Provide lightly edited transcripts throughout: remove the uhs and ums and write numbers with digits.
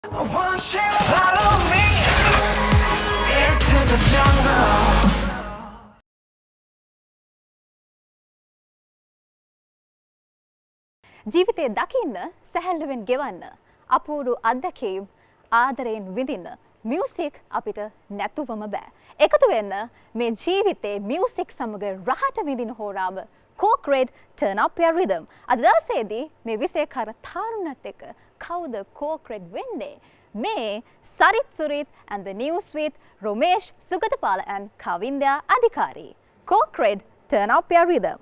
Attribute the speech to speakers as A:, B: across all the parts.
A: Won't you follow me into the jungle?
B: ජීවිතේ දකින්න සැහැල්ලුවෙන් ගෙවන්න අපූරු අත්දැකීම් ආදරයෙන් විඳින්න මියුසික් අපිට නැතුවම බෑ. එකතු වෙන්න මේ ජීවිතේ මියුසික් සමග රහට විඳින හෝරාව Coke Red Turn Up Your Rhythm. අද දවසේදී මේ විශේෂකර තාරුණත් එක්ක කවුද Coke Red වෙන්නේ? මේ Sarit Surit and the News with Romesh Sugatapala and Kavindya Adhikari. Coke Red Turn Up Your Rhythm.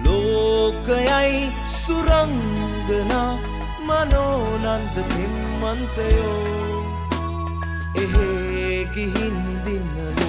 A: ලෝකයයි සුරංගනා මනෝනන්ද පෙම්මන්තයෝ එහෙ ගිහින් නිදින්නලු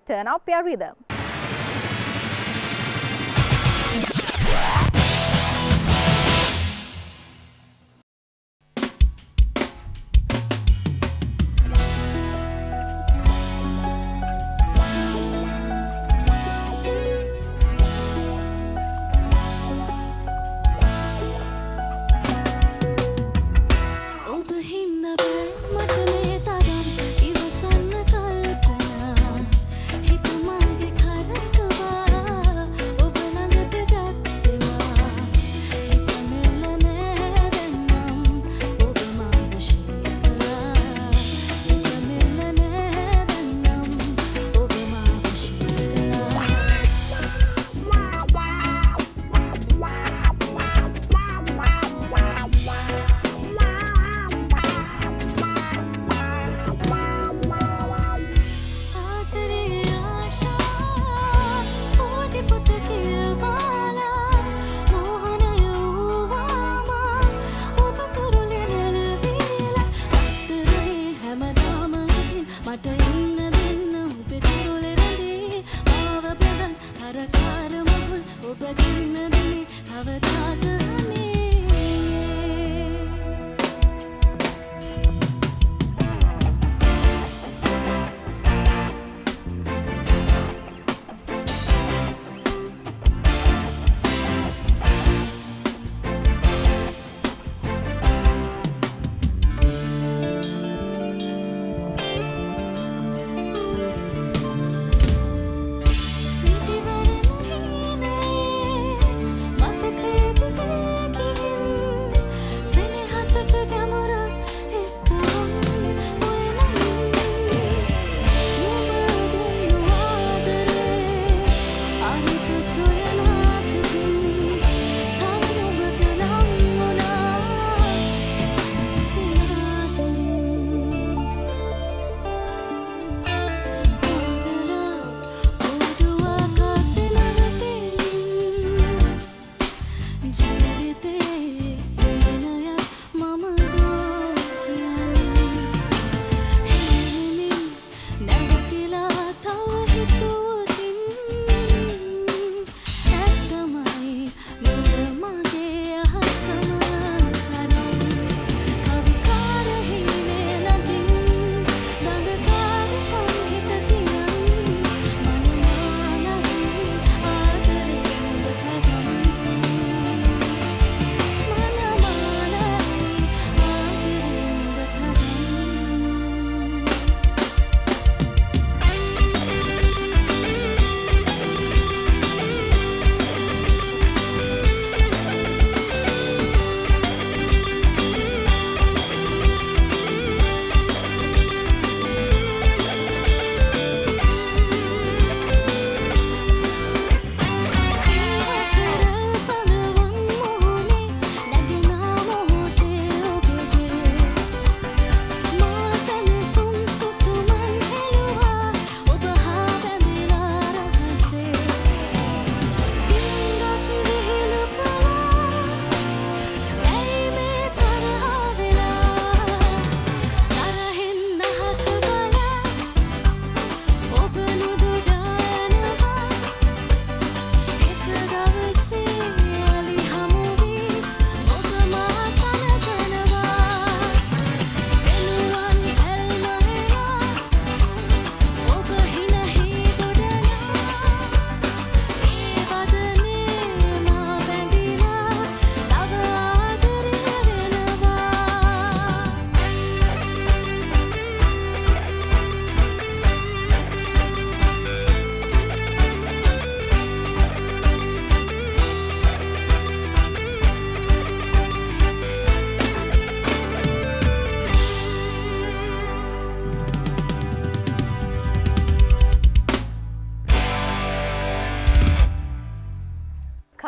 B: turn up your rhythm.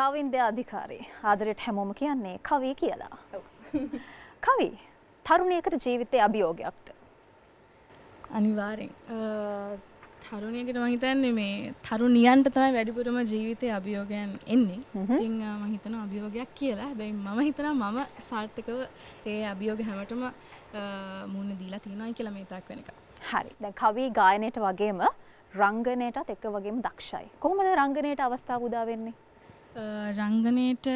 B: Kavinda අධිකාරී ආදරයට හැමෝම කියන්නේ කවි කියලා. කවි තරුණියකට ජීවිතයේ අභියෝගයක්ද?
C: අනිවාර්යෙන්. තරුණියකට මම හිතන්නේ මේ තරුණියන්ට තමයි වැඩිපුරම ජීවිතයේ අභියෝගයන් එන්නේ. ඉතින් මම හිතනවා අභියෝගයක් කියලා. හැබැයි මම හිතනවා මම සාර්ථකව ඒ අභියෝග හැමතෙම මුහුණ දීලා තියෙනවායි කියලා මේ තාක් වෙනකම්.
B: හරි. දැන් කවි ගායනයට වගේම රංගනයටත් එක්ක වගේම දක්ෂයි. කොහොමද රංගනයට අවස්ථාව උදා වෙන්නේ?
C: රංගනයට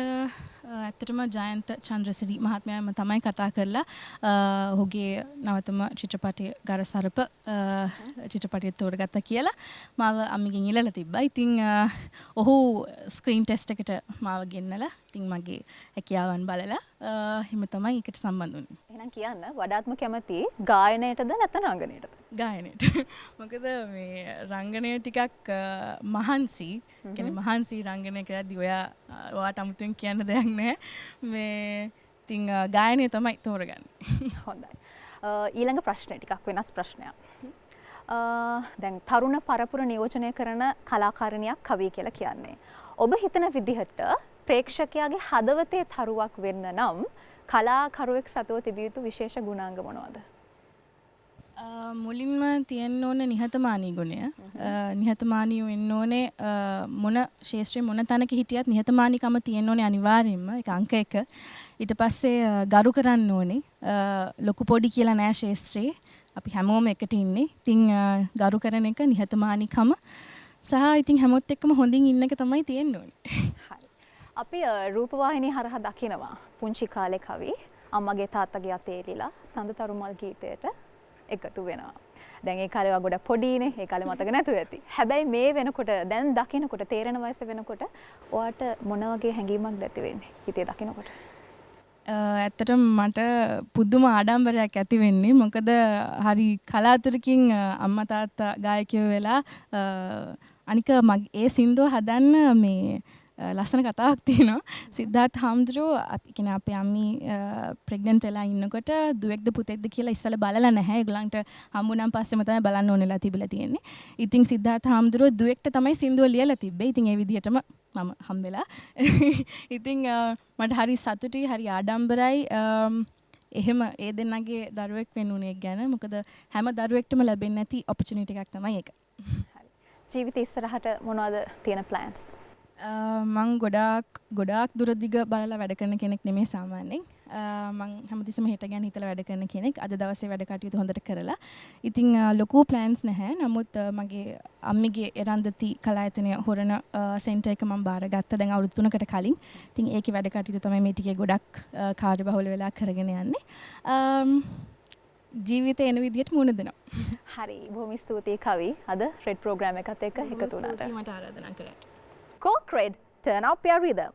C: ඇත්තටම ජයන්ත චන්ද්‍රසිරි මහත්මයාම තමයි කතා කරලා ඔහුගේ නවතම චිත්‍රපටය ගරසරප චිත්‍රපටය තෝරගත්තා කියලා මාව අම්මිගෙන් ඉල්ලලා තිබ්බා. ඉතින් ඔහු ස්ක්‍රීන් ටෙස්ට් එකට මාව ගෙන්නලා ඉතින් මගේ හැකියාවන් බලලා හිම තමයි ඒකට සම්බන්ධ වුණේ.
B: එහෙනම් කියන්න වඩාත්ම කැමති ගායනයටද නැත්නම් රංගනයටද?
C: ගායනයට. මොකද මේ රංගනය ටිකක් මහන්සි. කියන්නේ මහන්සි රංගනය කරද්දී ඔයාට අමුතුවෙන් කියන්න දෙයක් නැහැ. මේ ඉතින් ගායනය තමයි තෝරගන්නේ.
B: හොඳයි. ඊළඟ ප්‍රශ්නේ ටිකක් වෙනස් ප්‍රශ්නයක්. දැන් තරුණ පරපුර නියෝජනය කරන කලාකාරිනියක් කවිය කියලා කියන්නේ. ඔබ හිතන විදිහට ප්‍රේක්ෂකයාගේ හදවතේ තරුවක් වෙන්න නම් කලාකරුවෙක් සතුව තිබිය යුතු විශේෂ ගුණාංග මොනවද?
C: මුලින්ම තියෙන්න ඕන නිහතමානී ගුණය. නිහතමානී වෙන්න ඕනේ මොන ශාස්ත්‍රයේ මොන තැනක හිටියත් නිහතමානීකම තියෙන්න ඕනේ අනිවාර්යයෙන්ම. ඒක අංක 1. ඊට පස්සේ ගරු කරන්න ඕනේ. ලොකු පොඩි කියලා නෑ ශාස්ත්‍රයේ. අපි හැමෝම එකට ඉන්නේ. ඉතින් ගරු කරන එක නිහතමානීකම සහ ඉතින් හැමොත් එක්කම හොඳින් ඉන්න එක තමයි තියෙන්න ඕනේ.
B: හරි. අපි රූපවාහිනී හරහා දකිනවා පුංචි කාලේ කවි අම්මගේ තාත්තගේ අතේ එලිලා සඳ තරුමල් ගීතයට එකතු වෙනවා. දැන් ඒ කාලේ ගොඩක් පොඩිනේ. ඒ කාලේ මතක නැතුව ඇති. හැබැයි මේ වෙනකොට දැන් දකින්නකොට තේරෙන වයස වෙනකොට ඔයාට මොන වගේ හැඟීමක්ද ඇති වෙන්නේ? හිතේ දකින්නකොට.
C: ඇත්තටම මට පුදුම ආඩම්බරයක් ඇති වෙන්නේ. මොකද හරි කලාතුරකින් අම්මා තාත්තා ගායකයෝ වෙලා අනික ඒ සින්දුව හදන්න මේ ලස්සන කතාවක් තියෙනවා. සිද්ධාර්ථ හාමුදුරුවෝ කියන්නේ අපේ අම්මි ප්‍රෙග්නන්ට් වෙලා ඉන්නකොට දුවෙක්ද පුතෙක්ද කියලා ඉස්සෙල්ලා බලලා නැහැ. ඒගොල්ලන්ට හම්බුනාන් පස්සෙම තමයි බලන්න ඕනෙලා තිබිලා තියෙන්නේ. ඉතින් සිද්ධාර්ථ හාමුදුරුවෝ දුවෙක්ට තමයි සින්දුව ලියලා තිබ්බේ. ඉතින් ඒ විදිහටම මම හම්බෙලා. ඉතින් මට හරි සතුටුයි, හරි ආඩම්බරයි. එහෙම ඒ දෙන්නගේ දරුවෙක් වෙනුනේ ගැන. මොකද හැම දරුවෙක්ටම ලැබෙන්නේ නැති ඔපචුනිටි එකක් තමයි ඒක.
B: හරි. ජීවිතේ ඉස්සරහට මොනවද තියෙන ප්ලෑන්ස්?
C: මං ගොඩාක් දුරදිග බලලා වැඩ කරන කෙනෙක් නෙමෙයි සාමාන්‍යයෙන්. මං හැමතිස්සම හෙට ගැන හිතලා වැඩ කරන කෙනෙක්. අද දවසේ වැඩ කටයුතු හොඳට කරලා. ඉතින් ලොකු ප්ලෑන්ස් නැහැ. නමුත් මගේ අම්මිගේ එරන්දති කලායතනය හොරණ සෙන්ටර් එක මම බාරගත්තා දැන් අවුරුදු 3කට කලින්. ඉතින් ඒකේ වැඩ කටයුතු තමයි මේ ටිකේ ගොඩක් කාර්යබහුල වෙලා කරගෙන යන්නේ. ජීවිතේ එන විදියට මුණ දෙනවා.
B: හරි. බොහොම ස්තුතියි කවි. අද රෙඩ් ප්‍රෝග්‍රෑම් එකත් එක්ක එකතු වුණාට.
C: මට ආරාධනා කරාට.
B: Coke Red, turn up your rhythm.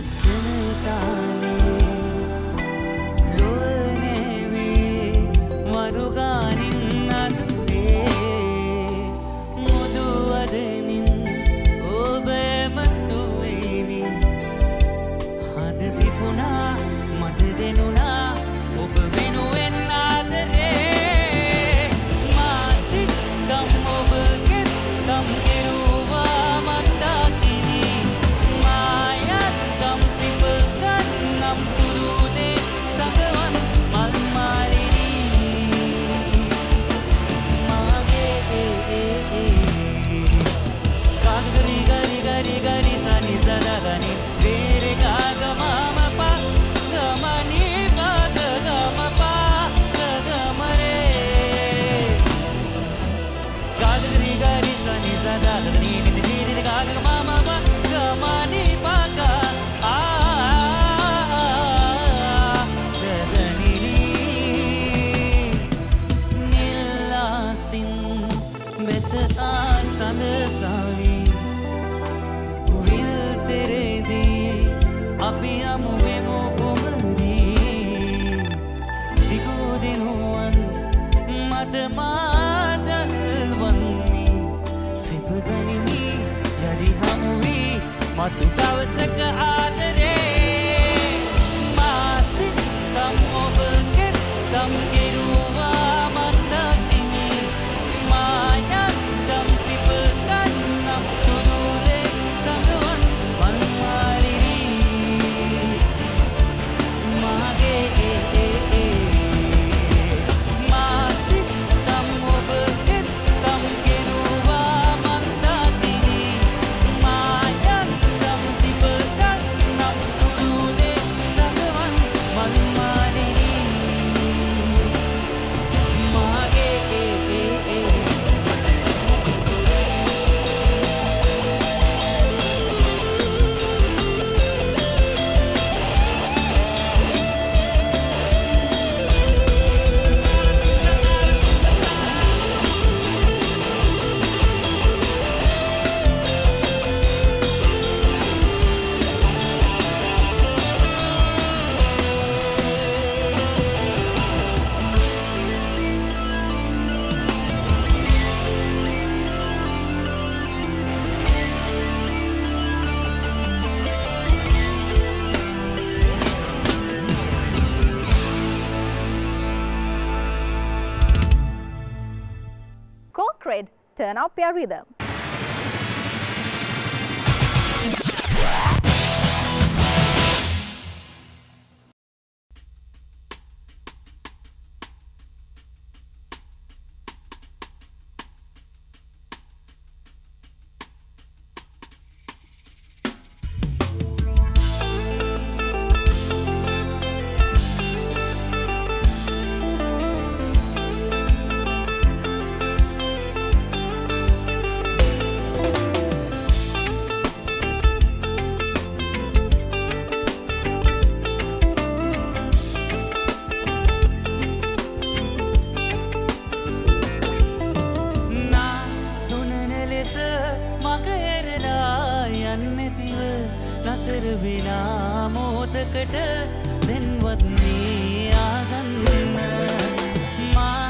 D: සනතානේ ලොවනේවේ මරුගානින් අඳුරේ මුදුවදනින් ඔබමතුවේනි හද තිබුණා මට දෙනුණා ඔබ වෙනුවෙන් ආදරේ මාසිත් ගම් ඔබගෙත් ගම් කෙරුවා මන්දාකිනි මායත් ගම් සිපගත් නම් තුරුනේ සඟවන් මල් මාලිනි මාගේ කාගරි ගරි ගරි ගරි සනි සදගනි වේරේ ගාගමම පා ගමනි ගාගම පා ගමරේ කාගරි ගරි සනි සදගනි නිදි වේරේ ගාගමම පා ගමනි පාගා ගගනි නිල්ලාසින් බෙස ආසනසාවි විල් තෙරේදී අපි අමුවෙමු කුමරී දිගුදිනුවන් මත මාදල් වන්නේ සිපගනිමි යළි හමුවී මතු දවසක ආදරේ මාසිත් ගම් ඔබගෙත් ගම් කෙරුවා මන්දකිනි මායත් ගම් සිපගත් නම් තුරුලේ සඟවන් මල් මාලිනි මාගේ මාසිත් ගම් ඔබගෙත් ගම් කෙරුවා මන්දකිනි මායත් ගම් සිපගත් නම් තුරුලේ සඟවන් මල් මාලිනි මාගේ
B: Corporate, turn up your rhythm. නා දුනන ලෙස මග ඇරලා යන්නතිව නතර වෙලා මෝතකට දෙන්වත් මේ ආගන්න මා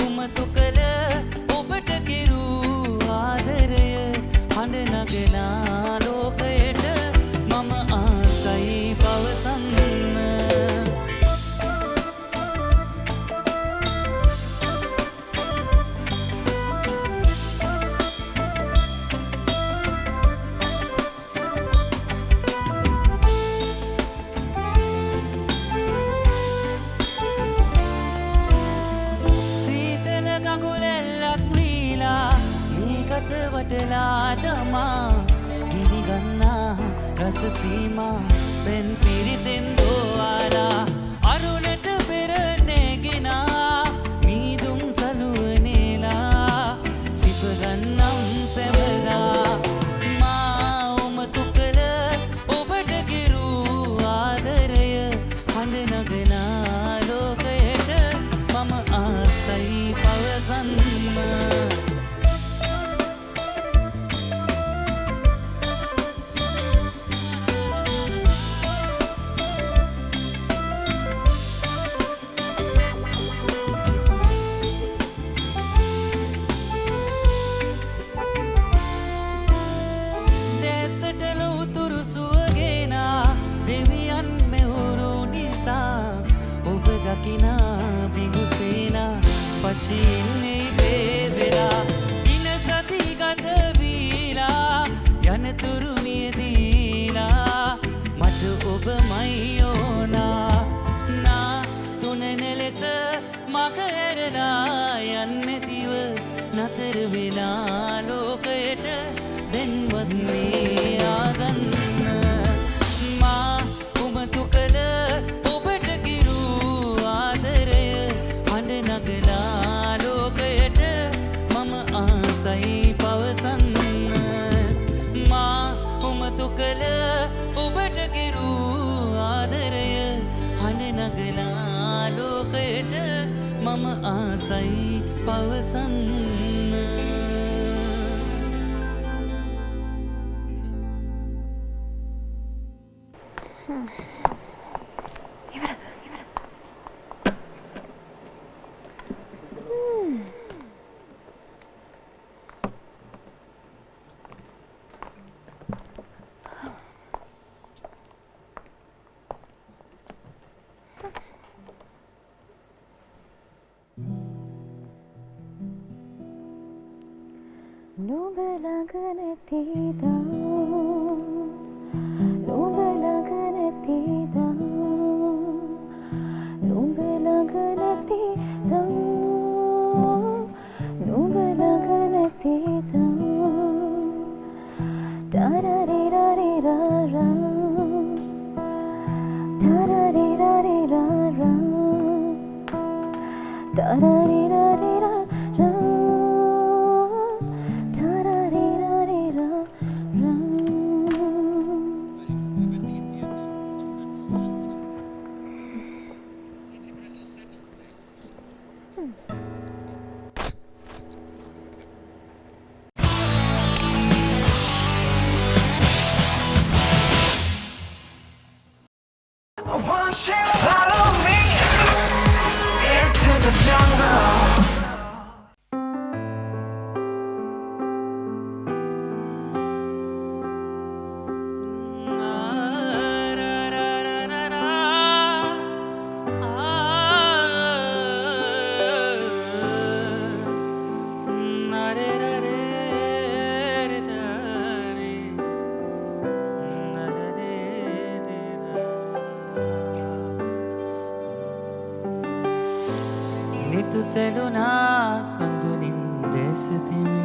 B: උමතු කළ ඔබට කෙරූ ආදරය හඬ නගනා ලෝකයට මම ආසයි පවසන්න සීතල ගඟුලැල්ලක් වීලා මේකට වටලා දමා ගිනිගන්නා රස සීමා පෙන් පිරිතෙන් දෝවාලා අරුණට පෙර නැගෙනා මීදුම් සලුවනේලා සිපගන්නම් සැවලා මා උමතු කළ ඔබට කෙරූ ආදරය හඬ නගනා ලෝකයට මම ආසයි පවසන්න
D: වශයෙන් වේවෙලා දින සති ගත වීලා යනතුරු මියදීලා මට ඔබමයි ඕනා නා තුනන ලෙස මග ඇරලා යන්නැතිව නතර වෙලා ලෝකයට දැන්වත් මේ ආගන්න මා උමතු කළ ඔබට කිරු ආදරය හඬ නගලා ලෝකයට මම ආසයි පවසන්න මා උමතු කළ ඔබට කිරු ආදරය හඬ නගලා ලෝකයට මම ආසයි පවසන්න
B: නුඹ ළඟ නැතිදා නුඹ ළඟ නැතිදා නුඹ ළඟ නැතිදා නුඹ ළඟ නැතිදා ටරරිරරිරරා ටරරිරරිරරා ටරරිරරිරරා
A: Won't you follow me into the jungle?
D: නිතු සැලුනා කඳුලින් දැසතෙමි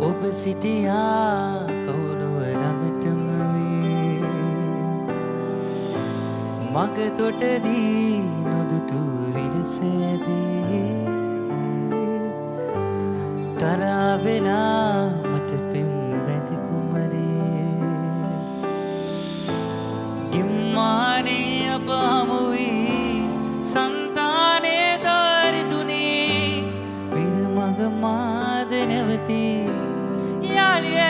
D: ඔබ සිටියා කවුළුව ළඟටම වේ මග තොටදී නොදුටු විලසදී තරහා වෙලා මට පෙම් බැඳි කුමරේ ගිම්මානේ අප හමු වී संताने दारिदुनी फिर मग माद नवती यालिया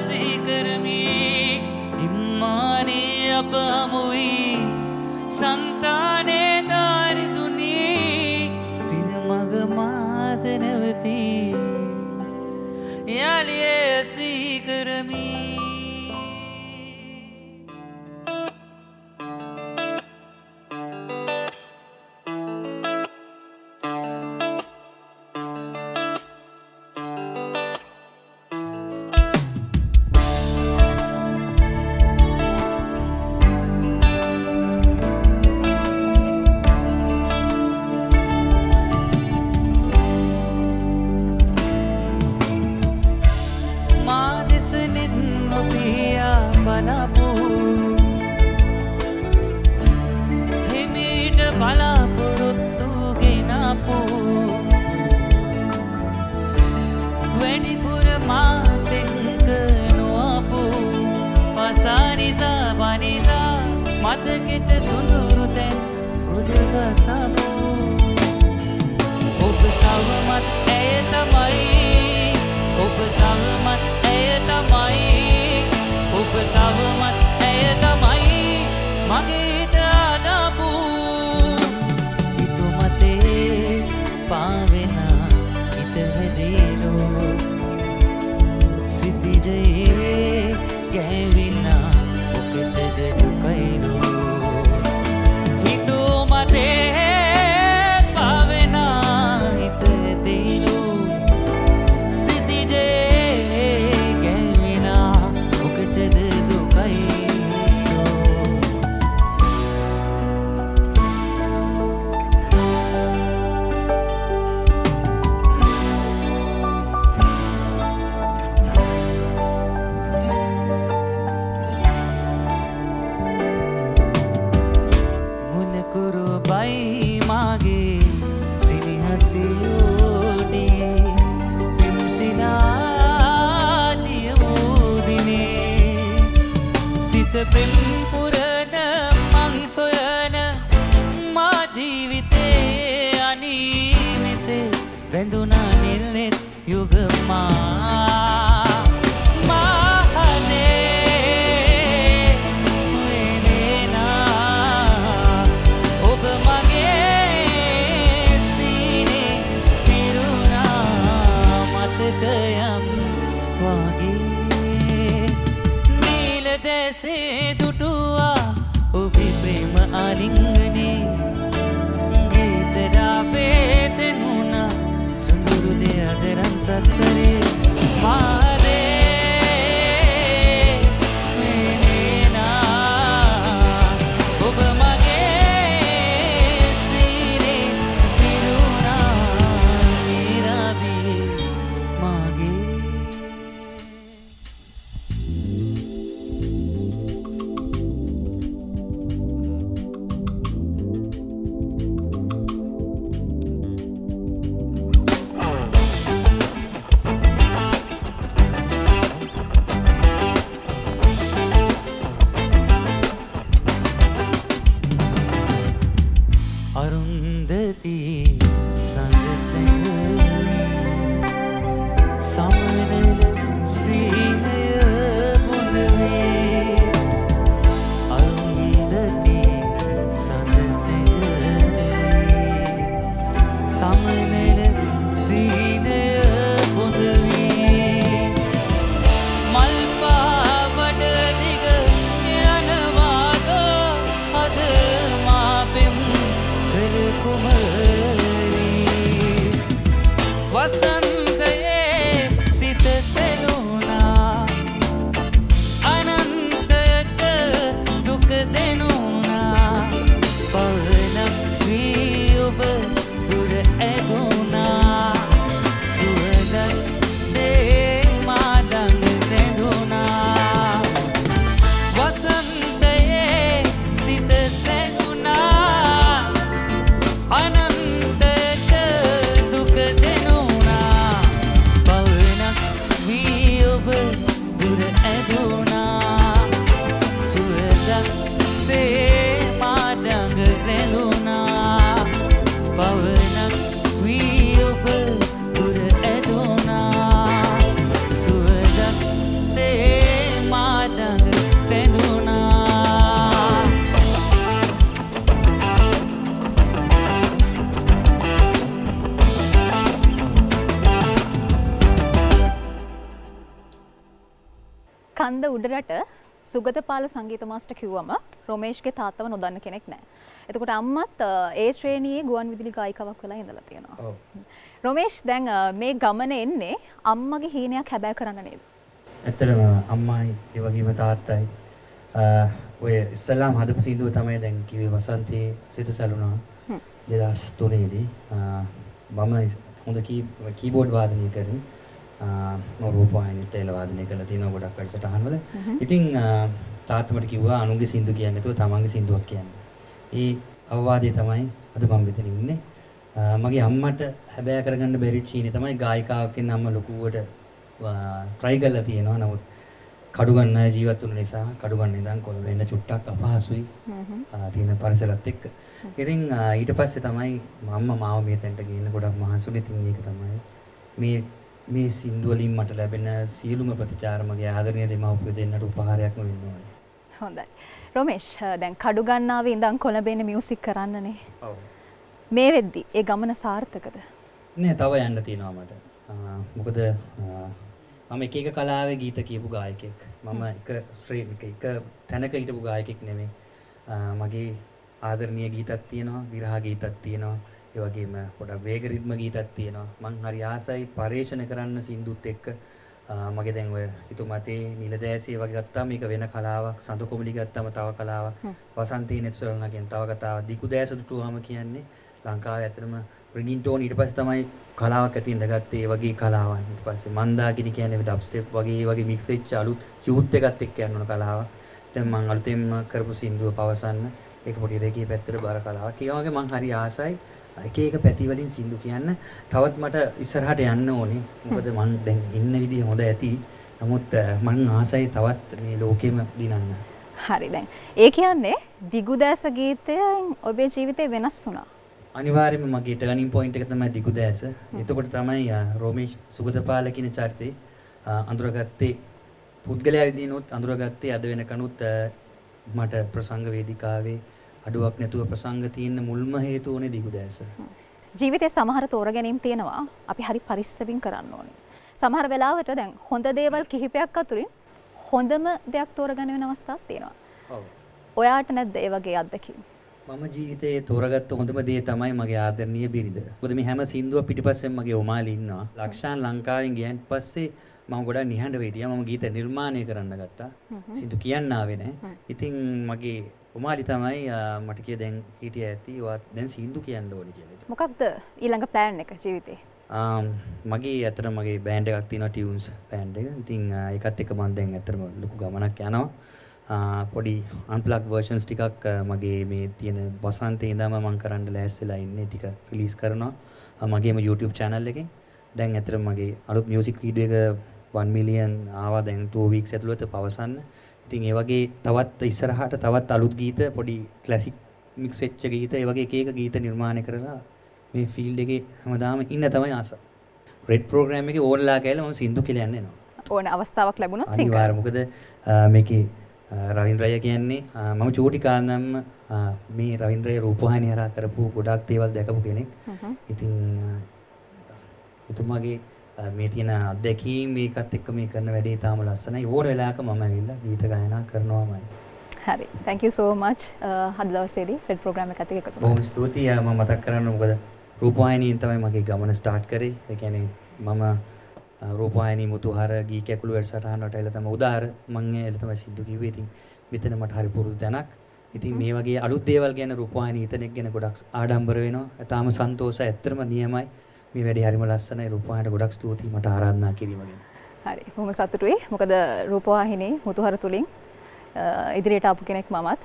D: सीकरमी गिम्माने अब मुई संताने दारिदुनी फिर मग माद नवती यालिया सीकरमी බලාපොරොත්තු ගෙනාපු වැඩිපුර මාතෙන්ක නොආපු පසානිසා වනිසා මතකෙට සුඳුරු තැන් ගොඩගසපු ඔබ තවමත් ඇය තමයි ඔබ තවමත් ඇය තමයි ඔබ තවමත් ඇය තමයි මගේ හිත අඩපු पावेना इतहदीरो सिद्धिजये गैविना उकतद दुकैरो हितो मते පෙම් පුරන මං සොයන මා ජීවිතේ අනීමිසේ වැඳුනා නිල්නෙත් යුගමා आलिंगने गीतरा पेतनुना सुंदर दे अदरन सत्सरे मारे मेरे ना ඔබ මගේ සිරේ පිරුණා නිරාදී මගේ අරුන්දති සංගසෙනි සමනල සීනය බොඳවේ අරුන්දති සංගසෙනි සමනල සීනය බොඳවේ මල් පාවඩ දිග යනවාද අද මා පෙම් කුමරී වසන්තයේ සිත සෙලුණා අනන්තයට දුක දෙනුණා පවනක් වී ඔබ දුර ඇදුණා සුවඳක් සේ මා දඟ රැඳුණා වසන්තයේ සිත සෙලුණා අනන්තයට දුක දෙනුණා පවනක් වී ඔබ දුර ඇදුණා සුවඳක් සේ මා දඟ රැඳුණා පවනක් වී ඔබ දුර ඇදුණා සුවඳක් සේ මා දඟ රැඳුණා
B: කන්ද උඩරට සුගතපාල සංගීත මාස්ටර් කිව්වම රොමේෂ්ගේ තාත්තව නොදන්න කෙනෙක් නැහැ. එතකොට අම්මත් ඒ ශ්‍රේණියේ ගුවන් විදුලි ගායිකාවක් වෙලා ඉඳලා තියෙනවා.
E: ඔව්.
B: රොමේෂ් දැන් මේ ගමනේ එන්නේ අම්මගේ හීනයක් හැබෑ කරන්න නේද?
E: ඇත්තටම අම්මයි ඒ වගේම තාත්තයි ඔය ඉස්ලාම් හදපු සින්දුව තමයි දැන් කිව්වේ වසන්තයේ සිත සැලුණා 2003 දී මම හොඳ කීබෝඩ් වාදනය කරන රූපවාහිනියට තේල වාදනය කරලා තියෙනවා ගොඩක් වැඩසටහන් වල. ඉතින් තාත්තමට කිව්වා අනුන්ගේ සින්දු කියන්නේ නැතුව තමන්ගේ සින්දුවක් කියන්න. ඒ අවවාදය තමයි අද මම මෙතන ඉන්නේ. මගේ අම්මට හැබෑ කරගන්න බැරි චීනේ තමයි ගායිකාවක් වෙන්න අම්ම ලොකුවට try කරලා තියෙනවා. නමුත් කඩු ගන්න ජීවත් වුන නිසා කඩු ගන්න ඉඳන් කොළඹ එන්න චුට්ටක් අපහසුයි. තියෙන පරිසරත් එක්ක. ඉතින් ඊට පස්සේ තමයි අම්මා මාව මෙතෙන්ට ගේන්න ගොඩක් මහන්සිුනේ. ඉතින් ඒක තමයි මේ සින්දු වලින් මට ලැබෙන සියලුම ප්‍රතිචාර මගේ ආදරණීය දෙමව්පියෝ දෙන්නට උපහාරයක්ම වෙන්න ඕනේ.
B: හොඳයි. රොමේෂ් දැන් කඩු ගන්නාවේ ඉඳන් කොළඹ එන්න මියුසික් කරන්නනේ.
E: ඔව්.
B: මේ වෙද්දි ඒ ගමන සාර්ථකද?
E: නෑ තව යන්න තියෙනවා මට. මොකද මම එක එක කලාවේ ගීත කියපු ගායකයෙක්. මම එක තැනක හිටපු ගායකයෙක් නෙමෙයි. මගේ ආදරණීය ගීතක් තියෙනවා, විරහ ගීතක් තියෙනවා. ඒ වගේම පොඩක් වේග රිද්ම ගීතක් තියෙනවා. මං හරි ආසයි පරිශන කරන්න සින්දුත් එක්ක. මගේ දැන් ඔය හිතුමතේ නිලදෑසිය වගේ ගත්තාම මේක වෙන කලාවක්. සඳ කොමලි ගත්තාම තව කලාවක්. වසන්තී නෙත්සොල්නා කියන තව කතාවක්. දිකු දෑස දුටුවාම කියන්නේ ලංකාවේ ඇත්තටම රින්ගින් ටෝන් ඊට පස්සේ තමයි කලාවක් ඇති වෙනගත්තේ. ඒ වගේ කලාවක්. ඊට පස්සේ මන්දාකිනි කියන්නේ ඩබ් ස්ටෙප් වගේ මික්ස් වෙච්ච අලුත් යූත් එකත් එක්ක යන කලාවක්. දැන් මං අලුතෙන්ම කරපු සින්දුව පවසන්න ඒක පොඩි රේකී පැත්තට බාර කලාවක්. ඒ වගේ මං හරි ආසයි එක එක පැති වලින් සින්දු කියන්න. තවත් මට ඉස්සරහට යන්න ඕනේ. මොකද මං දැන් ඉන්න විදිහ හොඳ ඇති. නමුත් මං ආසයි තවත් මේ ලෝකෙම දිනන්න.
B: හරි දැන් ඒ කියන්නේ දිගුදෑස ගීතයෙන් ඔබේ ජීවිතේ වෙනස් වුණා.
E: අනිවාර්යයෙන්ම මගේ ටර්නින් පොයින්ට් එක තමයි දිගුදෑස. එතකොට තමයි රෝමේෂ් සුගතපාල කියන චරිතේ අඳුරගත්තේ පුද්ගලයා විදිනොත් අඳුරගත්තේ අද වෙනකනුත් මට ප්‍රසංග වේදිකාවේ අඩුවක් නැතුව ප්‍රසංග තියෙන මුල්ම හේතුව උනේ දිගුදෑස.
B: ජීවිතේ සමහර තෝරගැනීම් තියෙනවා. අපි හරි පරිස්සමින් කරන්න ඕනේ. සමහර වෙලාවට දැන් හොඳ දේවල් කිහිපයක් අතුරින් හොඳම දෙයක් තෝරගන්න වෙන අවස්ථාවක් තියෙනවා.
E: ඔව්.
B: ඔයාට නැද්ද ඒ වගේ අත්දැකීම්?
E: මම ජීවිතයේ තෝරගත්ත හොඳම දේ තමයි මගේ ආදරණීය බිරිඳ. මොකද මේ හැම සින්දුවක් පිටිපස්සෙන් මගේ ඔමාලි ඉන්නවා. ලක්ෂාන් ලංකාවෙන් ගියන් පස්සේ මම ගොඩක් නිහඬව හිටියා. මම ගීත නිර්මාණය කරන්න ගත්තා. සින්දු කියන්න ආවේ නැහැ. ඉතින් මගේ ඔමාලි තමයි මට කිය දැන් හිටිය ඇති. ඔයා දැන් සින්දු කියන්න ඕනේ කියලා.
B: මොකක්ද ඊළඟ ප්ලෑන් එක ජීවිතේ?
E: මගේ ඇත්තට මගේ බෑන්ඩ් එකක් තියෙනවා ටියුන්ස් බෑන්ඩ් එක. ඉතින් ඒකත් එක්ක මම දැන් ඇත්තටම ලොකු ගමනක් යනවා. පොඩි අන්ප්ලග් වර්ෂන්ස් ටිකක් මගේ මේ තියෙන වසන්තේ ඉඳන්ම මම කරන්න ලෑස්තිලා ඉන්නේ ටික රිලීස් කරනවා. මගේම YouTube channel එකෙන්. දැන් ඇත්තට මගේ අලුත් මියුසික් වීඩියෝ එක 1 million ආවා දැන් 2 weeks ඇතුළත පවසන්න. ඉතින් ඒ වගේ තවත් ඉස්සරහට තවත් අලුත් ගීත පොඩි ක්ලාසික් මික්ස් වෙච්ච ගීත ඒ වගේ එක එක ගීත නිර්මාණය කරලා මේ ෆීල්ඩ් එකේ හැමදාම ඉන්න තමයි ආස. රෙඩ් ප්‍රෝග්‍රෑම් එකේ ඕනලා කියලා මම සින්දු කියලා යන්න එනවා.
B: ඕන අවස්ථාවක් ලැබුණොත්
E: අනිවාර්යයෙන් මොකද මේකේ රවින්ද්‍රය කියන්නේ මම චූටි කාලෙම මේ රවින්ද්‍රය රූපවාහිනිය හරහා කරපු ගොඩක් දේවල් දැකපු කෙනෙක්. ඉතින් එතුමාගේ මේ තියෙන අත්දැකීම් මේකත් එක්ක මේ කරන වැඩේ තාම ලස්සනයි. ඕන වෙලාවක මම ඇවිල්ලා ගීත ගායනා කරනවාමයි.
B: හරි. thank you so much. අද දවසේදී රෙඩ් ප්‍රෝග්‍රෑම් එකත් එක්ක එකතු
E: බොහොම ස්තුතියි. මම මතක් කරන්න මොකද රූපවාහිනියෙන් තමයි මගේ ගමන ස්ටාර්ට් කරේ. ඒ කියන්නේ මම රූපවාහිනී මුතුහාර ගී කැකුළු වැඩසටහනට එළ තමයි උදාහර මම එළ තමයි සිද්ධු කිව්වේ. ඉතින් මෙතන මට හරි පුරුදු තැනක්. ඉතින් මේ වගේ අලුත් දේවල් ගැන රූපවාහිනී ඉතනෙක් ගැන ගොඩක් ආඩම්බර වෙනවා. තාම සන්තෝෂයි. ඇත්තටම නියමයි. මේ වැඩේ හරිම ලස්සනයි. රූපවාහිනියට ගොඩක් ස්තුතියි මට ආරාධනා කිරීම ගැන.
B: හරි. බොහොම සතුටුයි. මොකද රූපවාහිනී මුතුහාර තුලින් ඉදිරියට ආපු කෙනෙක් මමත්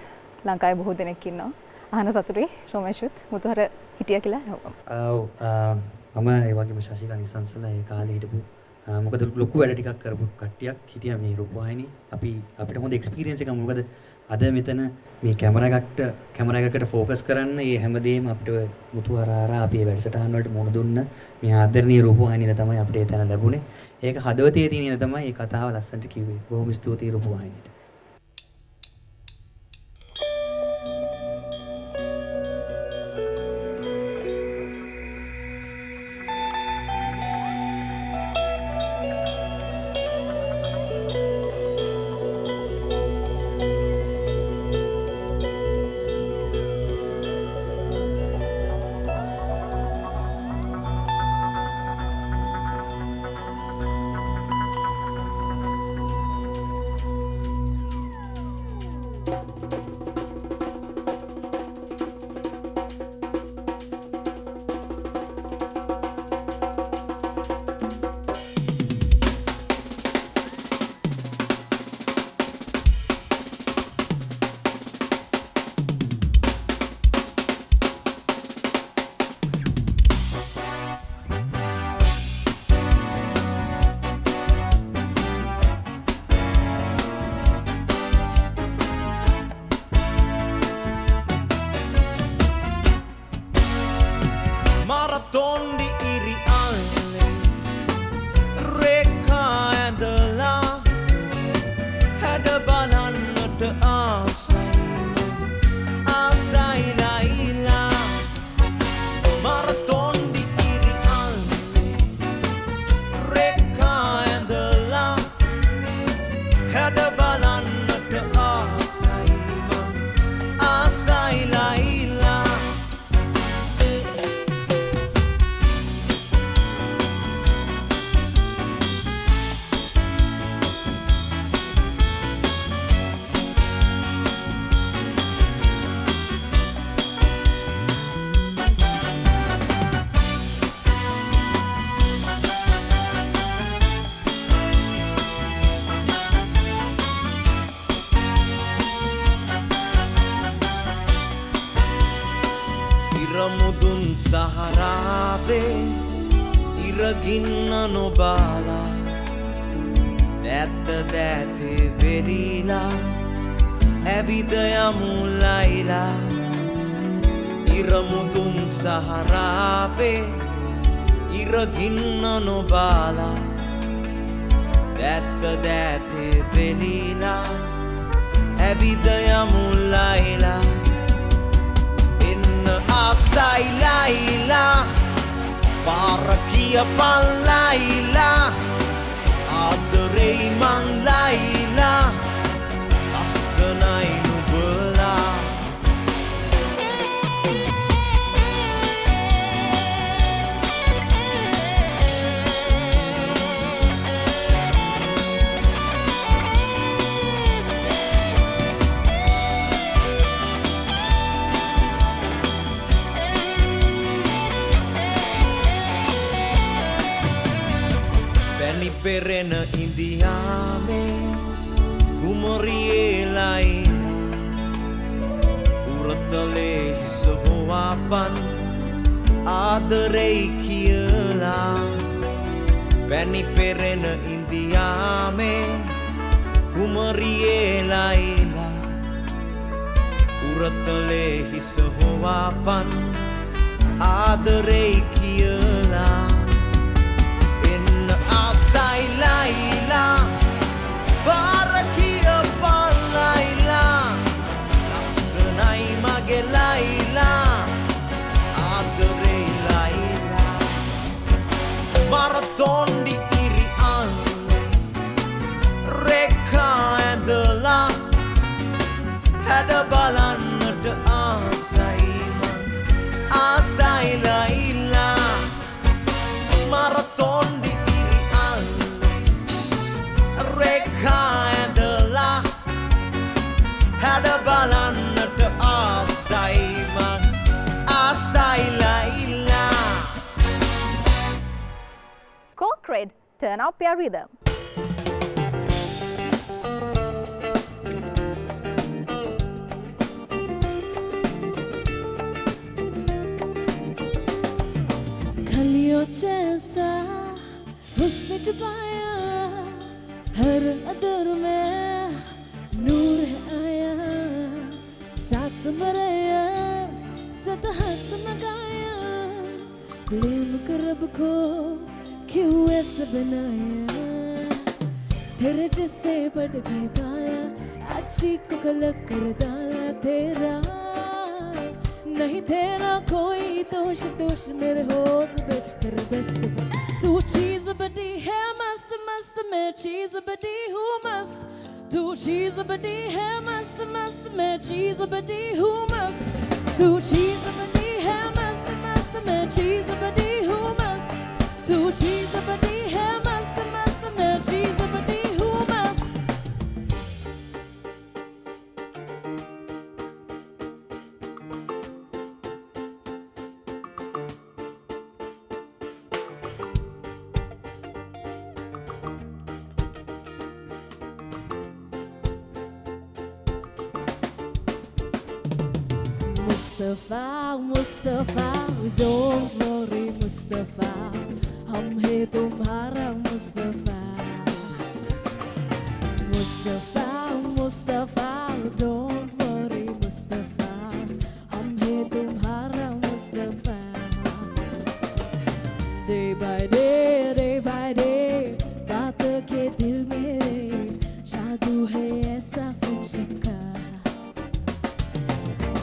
B: ලංකාවේ බොහෝ දෙනෙක් ඉන්නවා. අහන සතුටුයි රොමේෂුත් මුතුහාර හිටියා කියලා හැමෝම.
E: මම ඒ වගේම ශශිකා නිසංසලා ඒ කාලේ හිටපු මොකද ලොකු වැඩ ටිකක් කරපු කට්ටියක් හිටියා මේ රූපවාහිනී. අපිට හොඳ එක්ස්පීරියන්ස් එකක්. මොකද අද මෙතන මේ කැමරා එකකට ફોකස් කරන්න මේ හැමදේම අපිට මුතුහාරාරා අපි වැඩසටහන් වලට මුණ දුන්න මේ ආදරණීය රූපවාහිනිය තමයි අපිට ඒ තැන ලැබුණේ. ඒක හදවතේ තියෙන තමයි මේ කතාව ලස්සනට කිව්වේ. බොහොම ස්තුතියි රූපවාහිනියට.
A: Maratondi iri alle Rekha ඇඳලා හැඩ බලන්නට ආසයිලා Maratondi iri alle Rekha ඇඳලා හැඩ බලන්නට ආසයිලා ඉරමුදුන් සහරාවේ ඉරගින්න නොබාලා දැත්ත දැතේ වෙරිලා ඇවිද යමු ලයිලා ඉරමුදුන් සහරාවේ ඉරගින්න නොබාලා දැත්ත දෑතේ වෙලීලා ඇවිද යමු ලයිලා එන්න ආසයි ලයිලා පාර කියපන් ලයිලා ආදරෙයි මං ලයිලා ලස්සනයි නුඹලා පෙරෙන ඉන්දියාමේ කුමරියේ ලයිලා උරතලේ හිස හොවාපන් ආදරෙයි කියලා පැණි පෙරෙන ඉන්දියාමේ කුමරියේ ලයිලා උරතලේ හිස හොවාපන් ආදරෙයි කියලා Sai Laila para කියපන් Laila ලස්සනයි මගේ Laila ආදරේ Laila marathon di iri alle rekha ඇඳලා හැඩ බලන්නට ආසයි මං ආසයි Laila marathon di rekha ඇඳලා හැඩ බලන්නට ආසයි මං ආසයි Laila
B: Corporate, turn up your rhythm.
C: कलियों जैसा हुस्न छुपाया हर अदर में नूर है आया साथ मराया सतहत मगाया प्रेम कर रब को क्यों ऐसा बनाया तेरे जैसे बढ़ गए पाया अच्छी को गलत कर डाला तेरा नहीं तेरा कोई दोष दोष मेरे होश पे तेरे दस्त पे तू चीज बड़ी है मस्त मस्त मैं चीज बड़ी हूँ मस्त तू चीज बड़ी है मस्त मस्त मैं चीज बड़ी हूँ मस्त तू चीज बड़ी है मस्त मस्त मैं चीज बड़ी हूँ मस्त तू चीज बड़ी है मस्त मस्त मैं चीज बड़ी हूँ मस्त Mustafa, Mustafa, don't worry Mustafa, हम हैं तुम्हारा Mustafa. Mustafa, Mustafa, don't worry Mustafa, हम हैं तुम्हारा Mustafa. Day by day, बात के दिल मेरे जादू है ऐसा फंक्शन का.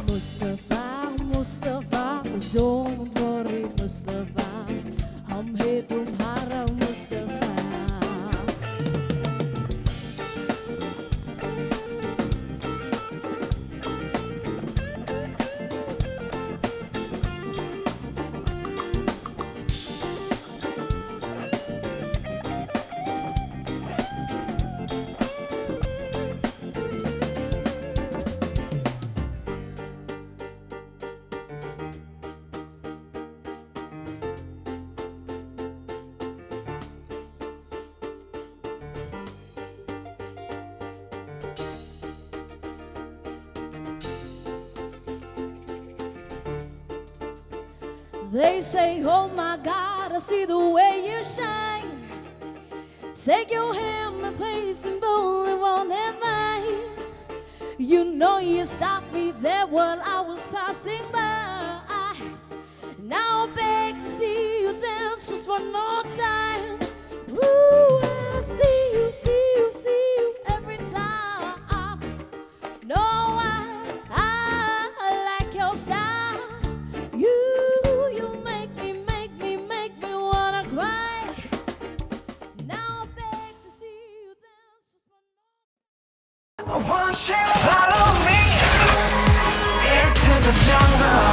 C: Mustafa, Mustafa, don't worry Mustafa, हम हैं तुम्हारा Mustafa. They say, oh my God, I see the way you shine. Take your hand and place them both on their mind.
F: You know you stopped me dead while I was passing by. Now I beg to see you dance just one more time. Ooh, I see you, see you, see you every time. No, I like your style. You make me wanna cry. Now I beg to see you dance just one more.
A: Won't you follow me into the jungle?